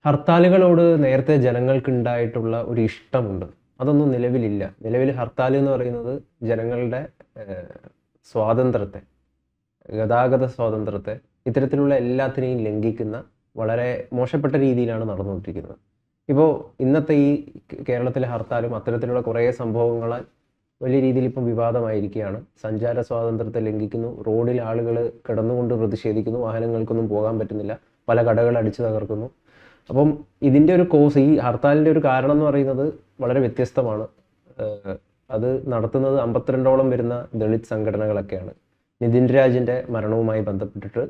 ഹർത്താലുകളോട് നേരത്തെ ജനങ്ങൾക്കുണ്ടായിട്ടുള്ള ഒരു ഇഷ്ടമുണ്ട്. അതൊന്നും നിലവിലില്ല. നിലവിൽ ഹർത്താൽ എന്ന് പറയുന്നത് ജനങ്ങളുടെ സ്വാതന്ത്ര്യത്തെ, ഗതാഗത സ്വാതന്ത്ര്യത്തെ, ഇത്തരത്തിലുള്ള എല്ലാത്തിനെയും ലംഘിക്കുന്ന വളരെ മോശപ്പെട്ട രീതിയിലാണ് നടന്നുകൊണ്ടിരിക്കുന്നത്. ഇപ്പോൾ ഇന്നത്തെ ഈ കേരളത്തിലെ ഹർത്താലും അത്തരത്തിലുള്ള കുറേ സംഭവങ്ങളാൽ വലിയ രീതിയിൽ ഇപ്പം വിവാദമായിരിക്കുകയാണ്. സഞ്ചാര സ്വാതന്ത്ര്യത്തെ ലംഘിക്കുന്നു, റോഡിൽ ആളുകൾ കിടന്നുകൊണ്ട് പ്രതിഷേധിക്കുന്നു, വാഹനങ്ങൾക്കൊന്നും പോകാൻ പറ്റുന്നില്ല, പല കടകൾ അടിച്ചു തകർക്കുന്നു. അപ്പം ഇതിൻ്റെ ഒരു കോസ്, ഈ ഹർത്താലിൻ്റെ ഒരു കാരണം എന്ന് പറയുന്നത് വളരെ വ്യത്യസ്തമാണ്. അത് നടത്തുന്നത് 52ഓളം വരുന്ന ദളിത് സംഘടനകളൊക്കെയാണ്. നിതിൻ രാജിൻ്റെ മരണവുമായി ബന്ധപ്പെട്ടിട്ട്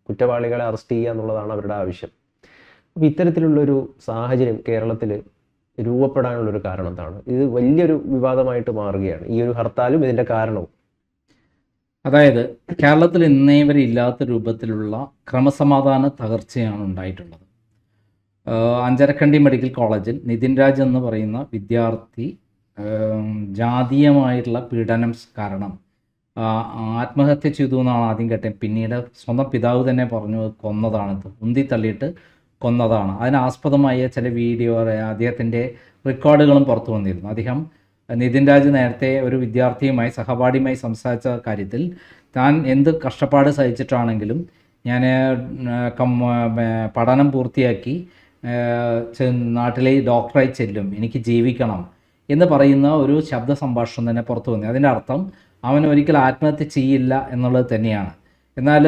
കുറ്റവാളികളെ അറസ്റ്റ് ചെയ്യുക എന്നുള്ളതാണ് അവരുടെ ആവശ്യം. അപ്പം ഇത്തരത്തിലുള്ളൊരു സാഹചര്യം കേരളത്തിൽ രൂപപ്പെടാനുള്ളൊരു കാരണം എന്താണ്? ഇത് വലിയൊരു വിവാദമായിട്ട് മാറുകയാണ്, ഈ ഒരു ഹർത്താലും ഇതിൻ്റെ കാരണവും. അതായത് കേരളത്തിൽ ഇന്നേ വരെ ഇല്ലാത്ത രൂപത്തിലുള്ള ക്രമസമാധാന തകർച്ചയാണ് ഉണ്ടായിട്ടുള്ളത്. അഞ്ചരക്കണ്ടി മെഡിക്കൽ കോളേജിൽ നിതിൻ രാജ് എന്ന് പറയുന്ന വിദ്യാർത്ഥി ജാതീയമായിട്ടുള്ള പീഡനം കാരണം ആത്മഹത്യ ചെയ്തു എന്നാണ് ആദ്യം കേട്ടത്. പിന്നീട് സ്വന്തം പിതാവ് തന്നെ പറഞ്ഞു കൊന്നതാണിത്, ഉന്തി തള്ളിയിട്ട് കൊന്നതാണ്. അതിനാസ്പദമായ ചില വീഡിയോ, അദ്ദേഹത്തിൻ്റെ റെക്കോർഡുകളും പുറത്തു വന്നിരുന്നു. നിതിൻ രാജ് നേരത്തെ ഒരു വിദ്യാർത്ഥിയുമായി, സഹപാഠിയുമായി സംസാരിച്ച കാര്യത്തിൽ താൻ എന്ത് കഷ്ടപ്പാട് സഹിച്ചിട്ടാണെങ്കിലും ഞാൻ പഠനം പൂർത്തിയാക്കി നാട്ടിലെ ഡോക്ടറായി ചെല്ലും, എനിക്ക് ജീവിക്കണം എന്ന് പറയുന്ന ഒരു ശബ്ദ സംഭാഷണം തന്നെ പുറത്തു വന്നു. അതിൻ്റെ അർത്ഥം അവൻ ഒരിക്കൽ ആത്മഹത്യ ചെയ്യില്ല എന്നുള്ളത് തന്നെയാണ്. എന്നാൽ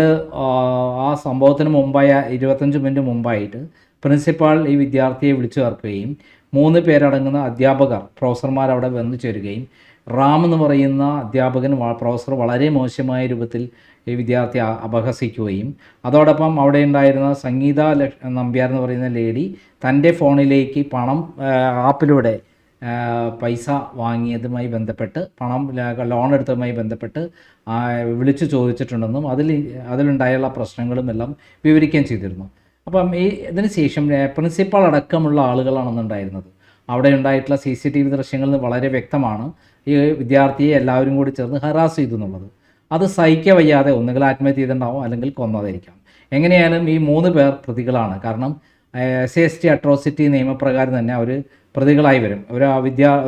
ആ സംഭവത്തിന് മുമ്പായി 25 മിനിറ്റ് മുമ്പായിട്ട് പ്രിൻസിപ്പാൾ ഈ വിദ്യാർത്ഥിയെ വിളിച്ചു ചേർക്കുകയും 3 പേരടങ്ങുന്ന അധ്യാപകർ, പ്രൊഫസർമാർ അവിടെ വന്നു ചേരുകയും റാം എന്ന് പറയുന്ന അധ്യാപകൻ, പ്രൊഫസർ വളരെ മോശമായ രൂപത്തിൽ ഈ വിദ്യാർത്ഥി അപഹസിക്കുകയും അതോടൊപ്പം അവിടെ ഉണ്ടായിരുന്ന സംഗീത നമ്പ്യാർ എന്ന് പറയുന്ന ലേഡി തൻ്റെ ഫോണിലേക്ക് പണം ആപ്പിലൂടെ പൈസ വാങ്ങിയതുമായി ബന്ധപ്പെട്ട്, പണം ലോൺ എടുത്തതുമായി ബന്ധപ്പെട്ട് വിളിച്ചു ചോദിച്ചിട്ടുണ്ടെന്നും അതിലുണ്ടായുള്ള പ്രശ്നങ്ങളും എല്ലാം വിവരിക്കുകയും ചെയ്തിരുന്നു. അപ്പം ഇതിന് ശേഷം പ്രിൻസിപ്പാൾ അടക്കമുള്ള ആളുകളാണെന്നുണ്ടായിരുന്നത്. അവിടെ ഉണ്ടായിട്ടുള്ള CCTV ദൃശ്യങ്ങളിൽ നിന്ന് വളരെ വ്യക്തമാണ് ഈ വിദ്യാർത്ഥിയെ എല്ലാവരും കൂടി ചേർന്ന് ഹറാസ് ചെയ്തു എന്നുള്ളത്. അത് സഹിക്കാൻ വയ്യാതെ ഒന്നുകിൽ ആത്മഹത്യ ചെയ്തിട്ടുണ്ടാവും, അല്ലെങ്കിൽ കൊന്നതായിരിക്കാം. എങ്ങനെയായാലും ഈ 3 പേർ പ്രതികളാണ്. കാരണം SC അട്രോസിറ്റി നിയമപ്രകാരം തന്നെ അവർ പ്രതികളായി വരും.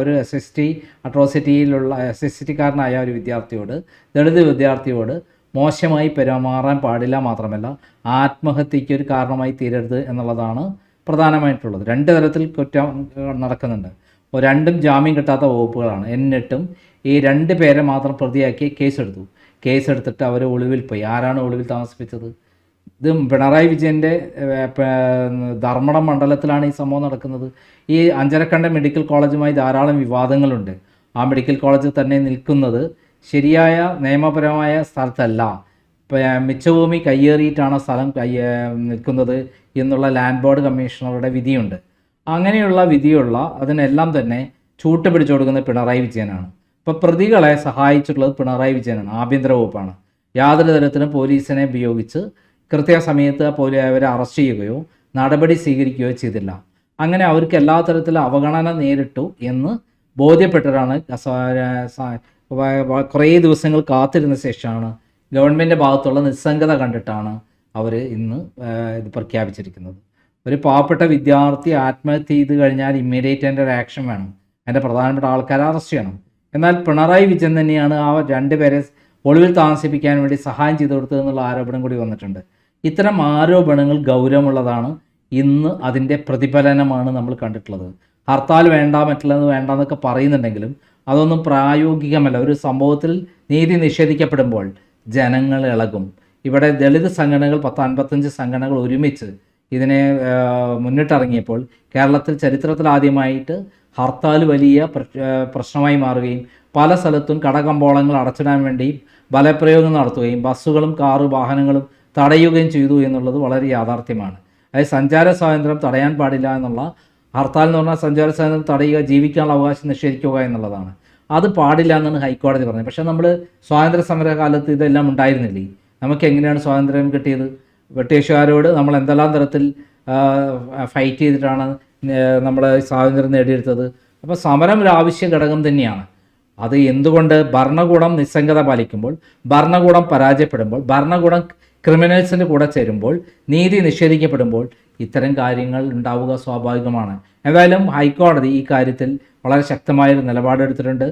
ഒരു SST അട്രോസിറ്റിയിലുള്ള SSTക്കാരനായ ഒരു വിദ്യാർത്ഥിയോട്, ദളിത് വിദ്യാർത്ഥിയോട് മോശമായി പെരുമാറാൻ പാടില്ല, മാത്രമല്ല ആത്മഹത്യയ്ക്ക് ഒരു കാരണമായി തീരരുത് എന്നുള്ളതാണ് പ്രധാനമായിട്ടുള്ളത്. 2 തരത്തിൽ കുറ്റം നടക്കുന്നുണ്ട്. 2ഉം ജാമ്യം കിട്ടാത്ത വകുപ്പുകളാണ്. എന്നിട്ടും ഈ 2 പേരെ മാത്രം പ്രതിയാക്കി കേസെടുത്തിട്ട് അവർ ഒളിവിൽ പോയി. ആരാണ് ഒളിവിൽ താമസിപ്പിച്ചത്? ഇത് പിണറായി വിജയൻ്റെ ധർമ്മടം മണ്ഡലത്തിലാണ് ഈ സംഭവം നടക്കുന്നത്. ഈ അഞ്ചരക്കണ്ട മെഡിക്കൽ കോളേജുമായി ധാരാളം വിവാദങ്ങളുണ്ട്. ആ മെഡിക്കൽ കോളേജ് തന്നെ നിൽക്കുന്നത് ശരിയായ നിയമപരമായ സ്ഥലത്തല്ല. മിച്ചഭൂമി കയ്യേറിയിട്ടാണ് സ്ഥലം നിൽക്കുന്നത് എന്നുള്ള ലാൻഡ് ബോർഡ് കമ്മീഷണറുടെ വിധിയുണ്ട്. അങ്ങനെയുള്ള വിധിയുള്ള അതിനെല്ലാം തന്നെ ചൂട്ട് പിടിച്ചു കൊടുക്കുന്നത് പിണറായി വിജയനാണ്. ഇപ്പോൾ പ്രതികളെ സഹായിച്ചിട്ടുള്ളത് പിണറായി വിജയനാണ്, ആഭ്യന്തര വകുപ്പാണ്. യാതൊരു തരത്തിലും പോലീസിനെ ഉപയോഗിച്ച് കൃത്യസമയത്ത് അവരെ അറസ്റ്റ് ചെയ്യുകയോ നടപടി സ്വീകരിക്കുകയോ ചെയ്തില്ല. അങ്ങനെ അവർക്ക് എല്ലാ തരത്തിലും അവഗണന നേരിട്ടു എന്ന് ബോധ്യപ്പെട്ടവരാണ്. കുറേ ദിവസങ്ങൾ കാത്തിരുന്ന ശേഷമാണ് ഗവൺമെൻറ് ഭാഗത്തുള്ള നിസ്സംഗത കണ്ടിട്ടാണ് അവർ ഇന്ന് ഇത് പ്രഖ്യാപിച്ചിരിക്കുന്നത്. ഒരു പാവപ്പെട്ട വിദ്യാർത്ഥി ആത്മഹത്യ ചെയ്ത് കഴിഞ്ഞാൽ ഇമ്മീഡിയറ്റ് അതിൻ്റെ ഒരു ആക്ഷൻ വേണം, അതിൻ്റെ പ്രധാനപ്പെട്ട ആൾക്കാരെ അറസ്റ്റ് ചെയ്യണം. എന്നാൽ പിണറായി വിജയൻ തന്നെയാണ് ആ 2 പേരെ ഒളിവിൽ താമസിപ്പിക്കാൻ വേണ്ടി സഹായം ചെയ്തു കൊടുത്തതെന്നുള്ള ആരോപണം കൂടി വന്നിട്ടുണ്ട്. ഇത്തരം ആരോപണങ്ങൾ ഗൗരവമുള്ളതാണ്. ഇന്ന് അതിൻ്റെ പ്രതിഫലനമാണ് നമ്മൾ കണ്ടിട്ടുള്ളത്. ഹർത്താൽ വേണ്ട, മറ്റുള്ളത് വേണ്ടെന്നൊക്കെ പറയുന്നുണ്ടെങ്കിലും അതൊന്നും പ്രായോഗികമല്ല. ഒരു സംഭവത്തിൽ നീതി നിഷേധിക്കപ്പെടുമ്പോൾ ജനങ്ങൾ ഇളകും. ഇവിടെ ദളിത് സംഘടനകൾ 55 സംഘടനകൾ ഒരുമിച്ച് ഇതിനെ മുന്നിട്ടിറങ്ങിയപ്പോൾ കേരളത്തിൽ ചരിത്രത്തിലാദ്യമായിട്ട് ഹർത്താൽ വലിയ പ്രശ്നമായി മാറുകയും പല സ്ഥലത്തും കടകമ്പോളങ്ങൾ അടച്ചിടാൻ വേണ്ടി ബലപ്രയോഗം നടത്തുകയും ബസ്സുകളും വാഹനങ്ങളും തടയുകയും ചെയ്തു എന്നുള്ളത് വളരെ യാഥാർത്ഥ്യമാണ്. അതായത് സഞ്ചാര സ്വാതന്ത്ര്യം തടയാൻ പാടില്ല എന്നുള്ള, ഹർത്താൽ എന്ന് പറഞ്ഞാൽ സഞ്ചാര സ്വാതന്ത്ര്യം തടയുക, ജീവിക്കാനുള്ള അവകാശം നിഷേധിക്കുക എന്നുള്ളതാണ്. അത് പാടില്ല എന്നാണ് ഹൈക്കോടതി പറഞ്ഞത്. പക്ഷേ നമ്മൾ സ്വാതന്ത്ര്യ സമര കാലത്ത് ഇതെല്ലാം ഉണ്ടായിരുന്നില്ലേ? നമുക്ക് എങ്ങനെയാണ് സ്വാതന്ത്ര്യം കിട്ടിയത്? ബ്രിട്ടീഷുകാരോട് നമ്മൾ എന്തെല്ലാം തരത്തിൽ ഫൈറ്റ് ചെയ്തിട്ടാണ് നമ്മൾ സ്വാതന്ത്ര്യം നേടിയെടുത്തത്? അപ്പോൾ സമരം ഒരു ആവശ്യ ഘടകം തന്നെയാണ്. അത് എന്തുകൊണ്ട് ഭരണകൂടം നിസ്സംഗത പാലിക്കുമ്പോൾ, ഭരണകൂടം പരാജയപ്പെടുമ്പോൾ, ഭരണകൂടം ക്രിമിനൽസിൻ്റെ കൂടെ ചേരുമ്പോൾ, നീതി നിഷേധിക്കപ്പെടുമ്പോൾ ഇത്തരം കാര്യങ്ങൾ ഉണ്ടാവുക സ്വാഭാവികമാണ്. എന്തായാലും ഹൈക്കോടതി ഈ കാര്യത്തിൽ വളരെ ശക്തമായൊരു നിലപാടെടുത്തിട്ടുണ്ട്.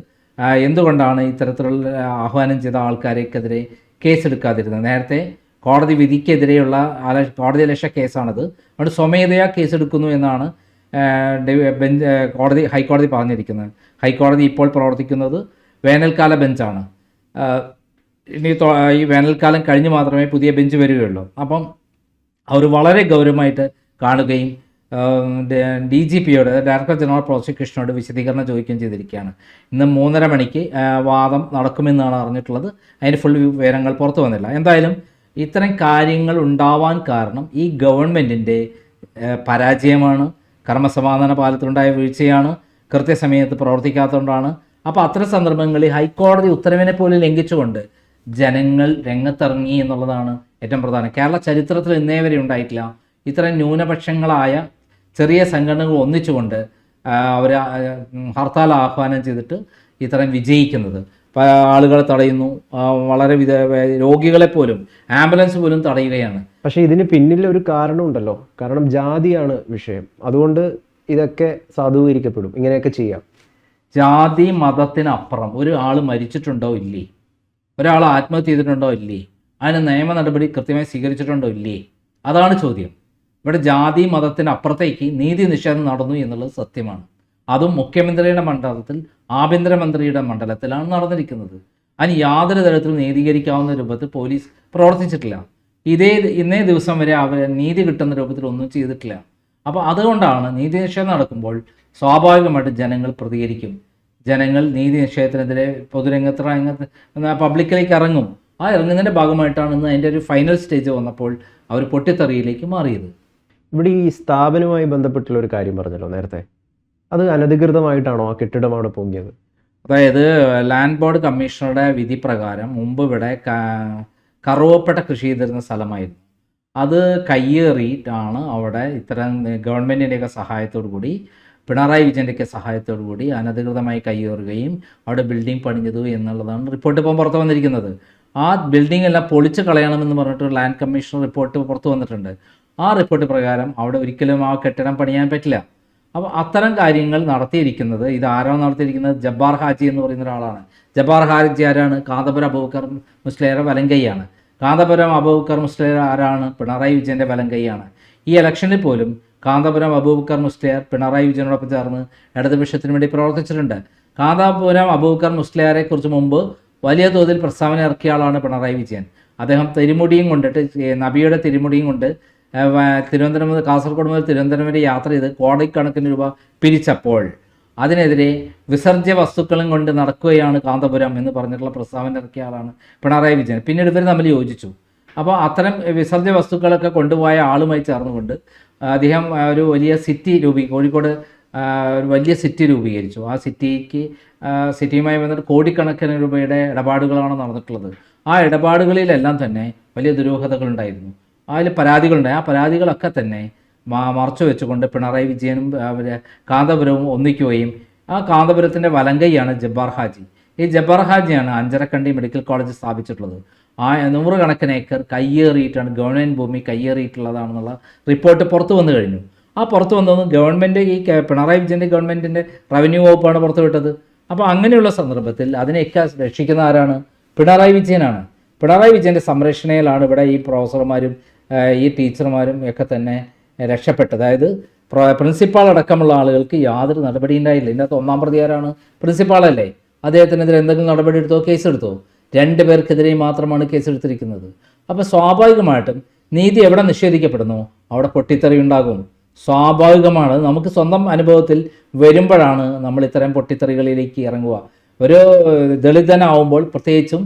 എന്തുകൊണ്ടാണ് ഇത്തരത്തിലുള്ള ആഹ്വാനം ചെയ്ത ആൾക്കാർക്കെതിരെ കേസെടുക്കാതിരുന്നത്? നേരത്തെ കോടതി വിധിക്കെതിരെയുള്ള കോടതിയലക്ഷ്യ കേസാണത്. അതുകൊണ്ട് സ്വമേധയാ കേസെടുക്കുന്നു എന്നാണ് ഹൈക്കോടതി പറഞ്ഞിരിക്കുന്നത്. ഹൈക്കോടതി ഇപ്പോൾ പ്രവർത്തിക്കുന്നത് വേനൽക്കാല ബെഞ്ചാണ്. ഇനി ഈ വേനൽക്കാലം കഴിഞ്ഞ് മാത്രമേ പുതിയ ബെഞ്ച് വരികയുള്ളൂ. അപ്പം അവർ വളരെ ഗൗരവമായിട്ട് കാണുകയും DGPയോട്, ഡയറക്ടർ ജനറൽ പ്രോസിക്യൂഷനോട് വിശദീകരണം ചോദിക്കുകയും ചെയ്തിരിക്കുകയാണ്. ഇന്ന് 3:30 മണിക്ക് വാദം നടക്കുമെന്നാണ് അറിഞ്ഞിട്ടുള്ളത്. അതിന് ഫുൾ വിവരങ്ങൾ പുറത്തു വന്നില്ല. എന്തായാലും ഇത്തരം കാര്യങ്ങൾ ഉണ്ടാവാൻ കാരണം ഈ ഗവൺമെൻറ്റിൻ്റെ പരാജയമാണ്, ക്രമസമാധാന പാലത്തിലുണ്ടായ വീഴ്ചയാണ്, കൃത്യസമയത്ത് പ്രവർത്തിക്കാത്തതുകൊണ്ടാണ്. അപ്പോൾ അത്തരം സന്ദർഭങ്ങളിൽ ഹൈക്കോടതി ഉത്തരവിനെ പോലും ലംഘിച്ചുകൊണ്ട് ജനങ്ങൾ രംഗത്തിറങ്ങി എന്നുള്ളതാണ് ഏറ്റവും പ്രധാനം. കേരള ചരിത്രത്തിൽ ഇന്നേ വരെ ഉണ്ടായിട്ടില്ല ഇത്തരം ന്യൂനപക്ഷങ്ങളായ ചെറിയ സംഘടനകൾ ഒന്നിച്ചുകൊണ്ട് അവർ ഹർത്താൽ ആഹ്വാനം ചെയ്തിട്ട് ഇത്തരം വിജയിക്കുന്നത്. ആളുകളെ തടയുന്നു, വളരെ രോഗികളെ പോലും, ആംബുലൻസ് പോലും തടയുകയാണ്. പക്ഷേ ഇതിന് പിന്നിൽ ഒരു കാരണമുണ്ടല്ലോ. കാരണം ജാതിയാണ് വിഷയം. അതുകൊണ്ട് ഇതൊക്കെ സാധൂകരിക്കപ്പെടും, ഇങ്ങനെയൊക്കെ ചെയ്യാം. ജാതി മതത്തിനപ്പുറം ഒരാൾ മരിച്ചിട്ടുണ്ടോ ഇല്ലേ, ഒരാൾ ആത്മഹത്യ ചെയ്തിട്ടുണ്ടോ ഇല്ലേ, അതിന് നിയമ നടപടി കൃത്യമായി സ്വീകരിച്ചിട്ടുണ്ടോ ഇല്ലേ, അതാണ് ചോദ്യം. ഇവിടെ ജാതി മതത്തിനപ്പുറത്തേക്ക് നീതി നിഷേധം നടന്നു എന്നുള്ളത് സത്യമാണ്. അതും മുഖ്യമന്ത്രിയുടെ മണ്ഡലത്തിൽ, ആഭ്യന്തരമന്ത്രിയുടെ മണ്ഡലത്തിലാണ് നടന്നിരിക്കുന്നത്. അതിന് യാതൊരു തരത്തിലും നീതീകരിക്കാവുന്ന രൂപത്തിൽ പോലീസ് പ്രവർത്തിച്ചിട്ടില്ല. ഇന്നേ ദിവസം വരെ അവർ നീതി കിട്ടുന്ന രൂപത്തിൽ ഒന്നും ചെയ്തിട്ടില്ല. അപ്പോൾ അതുകൊണ്ടാണ് നീതി നിഷേധം നടക്കുമ്പോൾ സ്വാഭാവികമായിട്ട് ജനങ്ങൾ പ്രതികരിക്കും. ജനങ്ങൾ നീതി നിഷേധത്തിനെതിരെ പൊതുരംഗത്ത് പബ്ലിക്കിലേക്ക് ഇറങ്ങും. ആ ഇറങ്ങുന്നതിൻ്റെ ഭാഗമായിട്ടാണ് ഇന്ന് അതിൻ്റെ ഒരു ഫൈനൽ സ്റ്റേജ് വന്നപ്പോൾ അവർ പൊട്ടിത്തെറിയിലേക്ക് മാറിയത്. ഇവിടെ ഈ സ്ഥാപനവുമായി ബന്ധപ്പെട്ടുള്ള ഒരു കാര്യം പറഞ്ഞല്ലോ നേരത്തെ, അത് അനധികൃതമായിട്ടാണോ ആ കെട്ടിടം അവിടെ പൊങ്ങിയത്? അതായത് ലാൻഡ് ബോർഡ് കമ്മീഷണറുടെ വിധി പ്രകാരം മുമ്പ് ഇവിടെ കറുവപ്പട്ട കൃഷി ചെയ്തിരുന്ന സ്ഥലമായിരുന്നു. അത് കയ്യേറിയിട്ടാണ് അവിടെ ഇത്തരം ഗവൺമെൻറ്റിൻ്റെയൊക്കെ സഹായത്തോടു കൂടി, പിണറായി വിജയൻ്റെയൊക്കെ സഹായത്തോടു കൂടി അനധികൃതമായി കയ്യേറുകയും അവിടെ ബിൽഡിംഗ് പണിഞ്ഞതു എന്നുള്ളതാണ് റിപ്പോർട്ട് ഇപ്പം പുറത്ത് വന്നിരിക്കുന്നത്. ആ ബിൽഡിംഗ് എല്ലാം പൊളിച്ച് കളയണമെന്ന് പറഞ്ഞിട്ട് ലാൻഡ് കമ്മീഷണർ റിപ്പോർട്ട് പുറത്ത് വന്നിട്ടുണ്ട്. ആ റിപ്പോർട്ട് പ്രകാരം അവിടെ ഒരിക്കലും ആ കെട്ടിടം പണിയാൻ പറ്റില്ല. അപ്പോൾ അത്തരം കാര്യങ്ങൾ നടത്തിയിരിക്കുന്നത്, ഇത് ആരാണ് നടത്തിയിരിക്കുന്നത്? ജബ്ബാർ ഹാജി എന്ന് പറയുന്ന ഒരാളാണ്. ജബ്ബാർ ഹാജി ആരാണ്? കാന്തപുരം അബൂബക്കർ മുസ്ലിയാരുടെ വലങ്കൈയാണ്. കാന്തപുരം അബൂബക്കർ മുസ്ലിയാർ ആരാണ്? പിണറായി വിജയൻ്റെ വലങ്കൈയാണ്. ഈ ഇലക്ഷനിൽ പോലും കാന്തപുരം അബൂബക്കർ മുസ്ലിയാർ പിണറായി വിജയനോടൊപ്പം ചേർന്ന് ഇടതുപക്ഷത്തിന് വേണ്ടി പ്രവർത്തിച്ചിട്ടുണ്ട്. കാന്തപുരം അബൂബക്കർ മുസ്ലിയാരെ കുറിച്ച് മുമ്പ് വലിയ തോതിൽ പ്രസ്താവന ഇറക്കിയ ആളാണ് പിണറായി വിജയൻ. അദ്ദേഹം തിരുമുടിയും കൊണ്ടിട്ട്, നബിയുടെ തിരുമുടിയും കൊണ്ട് തിരുവനന്തപുരം മുതൽ കാസർഗോഡ് മുതൽ തിരുവനന്തപുരം വരെ യാത്ര ചെയ്ത് കോടിക്കണക്കിന് രൂപ പിരിച്ചപ്പോൾ അതിനെതിരെ വിസർജ്യ വസ്തുക്കളും കൊണ്ട് നടക്കുകയാണ് കാന്തപുരം എന്ന് പറഞ്ഞിട്ടുള്ള പ്രസ്താവന ഇറക്കിയ ആളാണ് പിണറായി വിജയൻ. പിന്നീട് ഇവർ തമ്മിൽ യോജിച്ചു. അപ്പോൾ അത്തരം വിസർജ്യ വസ്തുക്കളൊക്കെ കൊണ്ടുപോയ ആളുമായി ചേർന്നുകൊണ്ട് അദ്ദേഹം ഒരു വലിയ സിറ്റി കോഴിക്കോട് ഒരു വലിയ സിറ്റി രൂപീകരിച്ചു. ആ സിറ്റിയുമായി ബന്ധപ്പെട്ട് കോടിക്കണക്കിന് രൂപയുടെ ഇടപാടുകളാണ് നടന്നിട്ടുള്ളത്. ആ ഇടപാടുകളിലെല്ലാം തന്നെ വലിയ ദുരൂഹതകളുണ്ടായിരുന്നു, അതിൽ പരാതികളുണ്ടായി. ആ പരാതികളൊക്കെ തന്നെ മറച്ചു വെച്ചുകൊണ്ട് പിണറായി വിജയനും കാന്തപുരവും ഒന്നിക്കുകയും, ആ കാന്തപുരത്തിൻ്റെ വലങ്കൈയാണ് ജബ്ബാർ ഹാജി. ഈ ജബ്ബാർ ഹാജിയാണ് അഞ്ചരക്കണ്ടി മെഡിക്കൽ കോളേജ് സ്ഥാപിച്ചിട്ടുള്ളത്. 100 കണക്കിന് ഏക്കർ കയ്യേറിയിട്ടാണ്, ഗവൺമെൻറ് ഭൂമി കയ്യേറിയിട്ടുള്ളതാണെന്നുള്ള റിപ്പോർട്ട് പുറത്തു വന്നു കഴിഞ്ഞു. ആ പുറത്തു വന്നതും ഗവൺമെൻറ്, ഈ പിണറായി വിജയൻ്റെ ഗവൺമെൻറ്റിൻ്റെ റവന്യൂ വകുപ്പാണ് പുറത്തുവിട്ടത്. അപ്പോൾ അങ്ങനെയുള്ള സന്ദർഭത്തിൽ അതിനെയൊക്കെ രക്ഷിക്കുന്ന ആരാണ്? പിണറായി വിജയനാണ്. പിണറായി വിജയൻ്റെ സംരക്ഷണയിലാണ് ഇവിടെ ഈ പ്രൊഫസർമാരും ഈ ടീച്ചർമാരും ഒക്കെ തന്നെ രക്ഷപ്പെട്ടത്. അതായത് പ്രിൻസിപ്പാൾ അടക്കമുള്ള ആളുകൾക്ക് യാതൊരു നടപടി ഉണ്ടായില്ല. ഇതിനകത്ത് ഒന്നാം പ്രതി ആരാണ്? പ്രിൻസിപ്പാളല്ലേ. അദ്ദേഹത്തിനെതിരെ എന്തെങ്കിലും നടപടി എടുത്തോ? കേസെടുത്തോ? 2 പേർക്കെതിരെ മാത്രമാണ് കേസെടുത്തിരിക്കുന്നത്. അപ്പോൾ സ്വാഭാവികമായിട്ടും നീതി എവിടെ നിഷേധിക്കപ്പെടുന്നു അവിടെ പൊട്ടിത്തെറി ഉണ്ടാകും. സ്വാഭാവികമാണ്. നമുക്ക് സ്വന്തം അനുഭവത്തിൽ വരുമ്പോഴാണ് നമ്മൾ ഇത്തരം പൊട്ടിത്തെറികളിലേക്ക് ഇറങ്ങുക. ഒരു ദളിതനാവുമ്പോൾ പ്രത്യേകിച്ചും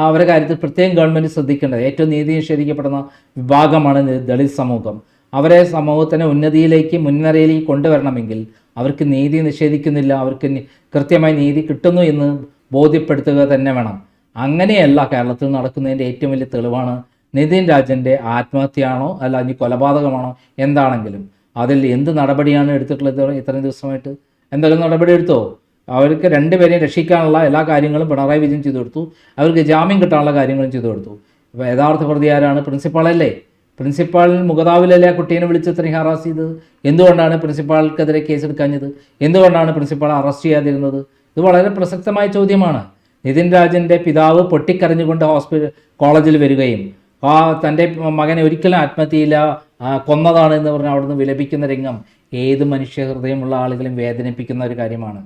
അവരുടെ കാര്യത്തിൽ പ്രത്യേകം ഗവൺമെൻറ് ശ്രദ്ധിക്കേണ്ടത്, ഏറ്റവും നീതി നിഷേധിക്കപ്പെടുന്ന വിഭാഗമാണ് ദളിത് സമൂഹം. അവരെ സമൂഹത്തിനെ ഉന്നതിയിലേക്ക്, മുൻനിരയിലേക്ക് കൊണ്ടുവരണമെങ്കിൽ അവർക്ക് നീതി നിഷേധിക്കുന്നില്ല, അവർക്ക് കൃത്യമായി നീതി കിട്ടുന്നു എന്ന് ബോധ്യപ്പെടുത്തുക തന്നെ വേണം. അങ്ങനെയല്ല കേരളത്തിൽ നടക്കുന്നതിൻ്റെ ഏറ്റവും വലിയ തെളിവാണ് നിതിൻ രാജൻ്റെ ആത്മഹത്യയാണോ അല്ല ഇനി കൊലപാതകമാണോ എന്താണെങ്കിലും അതിൽ എന്ത് നടപടിയാണ് എടുത്തിട്ടുള്ളത് ഇത്രയും ദിവസമായിട്ട്? എന്തെങ്കിലും നടപടി എടുത്തോ? അവർക്ക് 2 പേരെയും രക്ഷിക്കാനുള്ള എല്ലാ കാര്യങ്ങളും പിണറായി വിജയൻ ചെയ്തു കൊടുത്തു. അവർക്ക് ജാമ്യം കിട്ടാനുള്ള കാര്യങ്ങളും ചെയ്തു കൊടുത്തു. ഇപ്പോൾ യഥാർത്ഥ പ്രതി ആരാണ്? പ്രിൻസിപ്പാളല്ലേ. പ്രിൻസിപ്പാൾ മുഖതാവിലല്ലേ ആ കുട്ടീനെ വിളിച്ച് ഇത്രയും ഹറാസ് ചെയ്തത്? എന്തുകൊണ്ടാണ് പ്രിൻസിപ്പാൾക്കെതിരെ കേസെടുക്കാഞ്ഞത്? എന്തുകൊണ്ടാണ് പ്രിൻസിപ്പാൾ അറസ്റ്റ് ചെയ്യാതിരുന്നത്? ഇത് വളരെ പ്രസക്തമായ ചോദ്യമാണ്. നിതിൻ രാജിൻ്റെ പിതാവ് പൊട്ടിക്കരഞ്ഞുകൊണ്ട് കോളേജിൽ വരികയും തൻ്റെ മകനെ ഒരിക്കലും ആത്മഹത്യയില്ല കൊന്നതാണ് എന്ന് പറഞ്ഞ് അവിടുന്ന് വിലപിക്കുന്ന രംഗം ഏത് മനുഷ്യഹൃദയമുള്ള ആളുകളെയും വേദനിപ്പിക്കുന്ന ഒരു കാര്യമാണ്.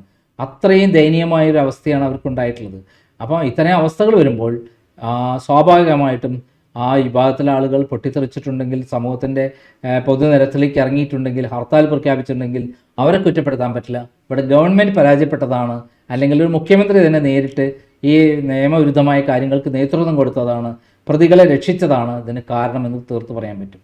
അത്രയും ദയനീയമായൊരു അവസ്ഥയാണ് അവർക്കുണ്ടായിട്ടുള്ളത്. അപ്പോൾ ഇത്തരം അവസ്ഥകൾ വരുമ്പോൾ സ്വാഭാവികമായിട്ടും ആ വിഭാഗത്തിലെ ആളുകൾ പൊട്ടിത്തെറിച്ചിട്ടുണ്ടെങ്കിൽ, സമൂഹത്തിൻ്റെ പൊതുനിരത്തിലേക്ക് ഇറങ്ങിയിട്ടുണ്ടെങ്കിൽ, ഹർത്താൽ പ്രഖ്യാപിച്ചിട്ടുണ്ടെങ്കിൽ അവരെ കുറ്റപ്പെടുത്താൻ പറ്റില്ല. ഇവിടെ ഗവൺമെൻറ് പരാജയപ്പെട്ടതാണ്, അല്ലെങ്കിൽ ഒരു മുഖ്യമന്ത്രി തന്നെ നേരിട്ട് ഈ നിയമവിരുദ്ധമായ കാര്യങ്ങൾക്ക് നേതൃത്വം കൊടുത്തതാണ്, പ്രതികളെ രക്ഷിച്ചതാണ് ഇതിന് കാരണമെന്ന് തീർത്ത് പറയാൻ പറ്റും.